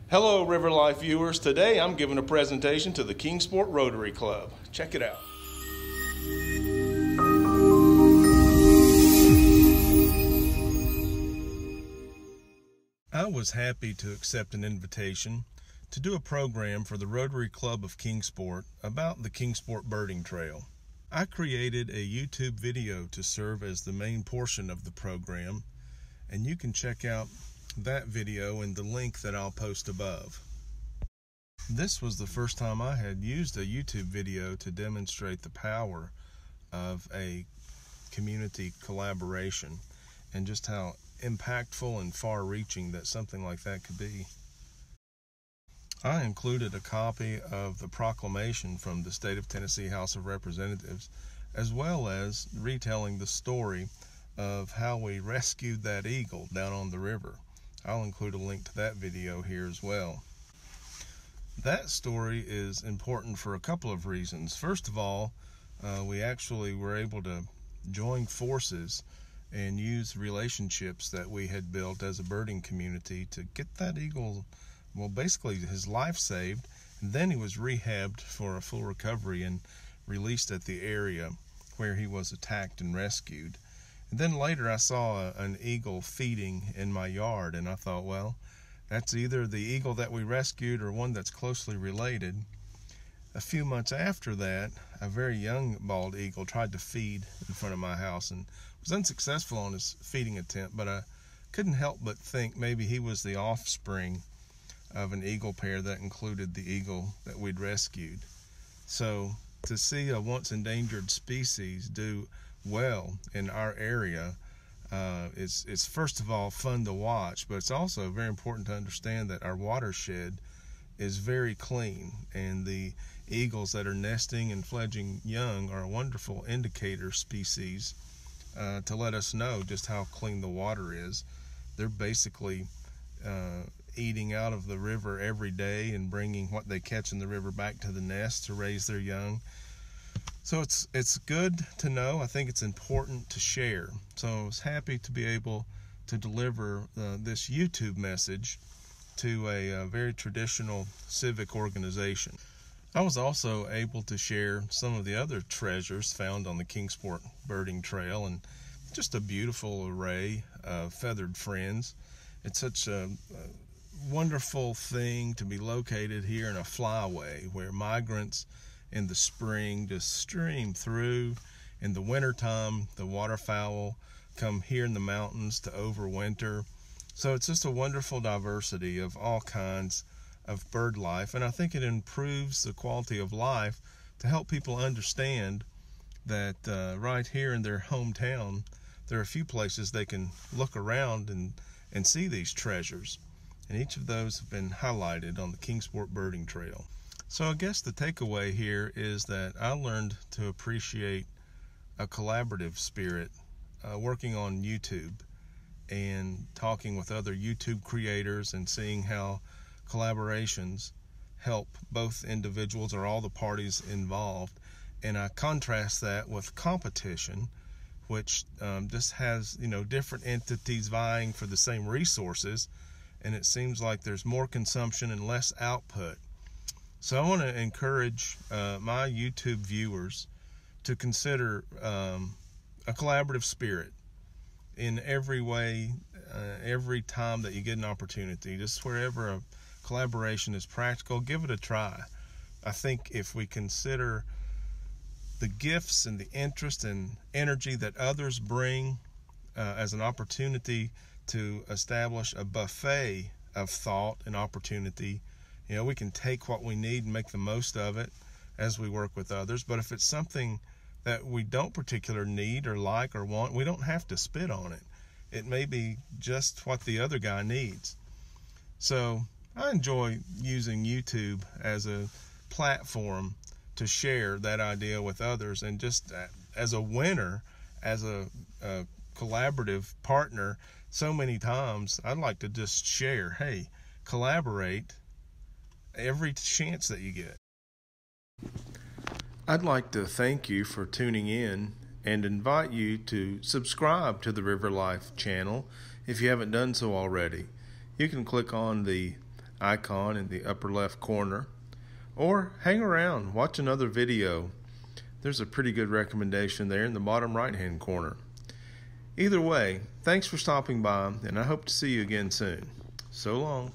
Hello River Life viewers. Today I'm giving a presentation to the Kingsport Rotary Club. Check it out. I was happy to accept an invitation to do a program for the Rotary Club of Kingsport about the Kingsport Birding Trail. I created a YouTube video to serve as the main portion of the program, and you can check out that video in the link that I'll post above. This was the first time I had used a YouTube video to demonstrate the power of a community collaboration and just how impactful and far-reaching that something like that could be. I included a copy of the proclamation from the State of Tennessee House of Representatives, as well as retelling the story of how we rescued that eagle down on the river. I'll include a link to that video here as well. That story is important for a couple of reasons. First of all, we actually were able to join forces and use relationships that we had built as a birding community to get that eagle, well, basically his life saved, and then he was rehabbed for a full recovery and released at the area where he was attacked and rescued. And then later I saw an eagle feeding in my yard, and I thought, well, that's either the eagle that we rescued or one that's closely related. A few months after that, a very young bald eagle tried to feed in front of my house and was unsuccessful on his feeding attempt, but I couldn't help but think maybe he was the offspring of an eagle pair that included the eagle that we'd rescued. So to see a once endangered species do well in our area, it's first of all fun to watch, but it's also very important to understand that our watershed is very clean, and the eagles that are nesting and fledging young are a wonderful indicator species to let us know just how clean the water is. They're basically eating out of the river every day and bringing what they catch in the river back to the nest to raise their young. So it's good to know. I think it's important to share. So I was happy to be able to deliver this YouTube message to a very traditional civic organization. I was also able to share some of the other treasures found on the Kingsport Birding Trail, and just a beautiful array of feathered friends. It's such a wonderful thing to be located here in a flyway where migrants in the spring just stream through. In the wintertime, the waterfowl come here in the mountains to overwinter. So it's just a wonderful diversity of all kinds of bird life, and I think it improves the quality of life to help people understand that right here in their hometown, there are a few places they can look around and see these treasures, and each of those have been highlighted on the Kingsport Birding Trail. So I guess the takeaway here is that I learned to appreciate a collaborative spirit working on YouTube and talking with other YouTube creators and seeing how collaborations help both individuals or all the parties involved. And I contrast that with competition, which just has, different entities vying for the same resources, and it seems like there's more consumption and less output. So I want to encourage my YouTube viewers to consider a collaborative spirit in every way, every time that you get an opportunity. Just wherever a collaboration is practical, give it a try. I think if we consider the gifts and the interest and energy that others bring as an opportunity to establish a buffet of thought and opportunity, we can take what we need and make the most of it as we work with others. But if it's something that we don't particularly need or like or want, we don't have to spit on it. It may be just what the other guy needs. So I enjoy using YouTube as a platform to share that idea with others, and just as a winner, as a collaborative partner, so many times I'd like to just share, hey, collaborate every chance that you get. I'd like to thank you for tuning in and invite you to subscribe to the River Life channel if you haven't done so already. You can click on the icon in the upper left corner, or hang around, watch another video. There's a pretty good recommendation there in the bottom right hand corner. Either way, thanks for stopping by, and I hope to see you again soon. So long.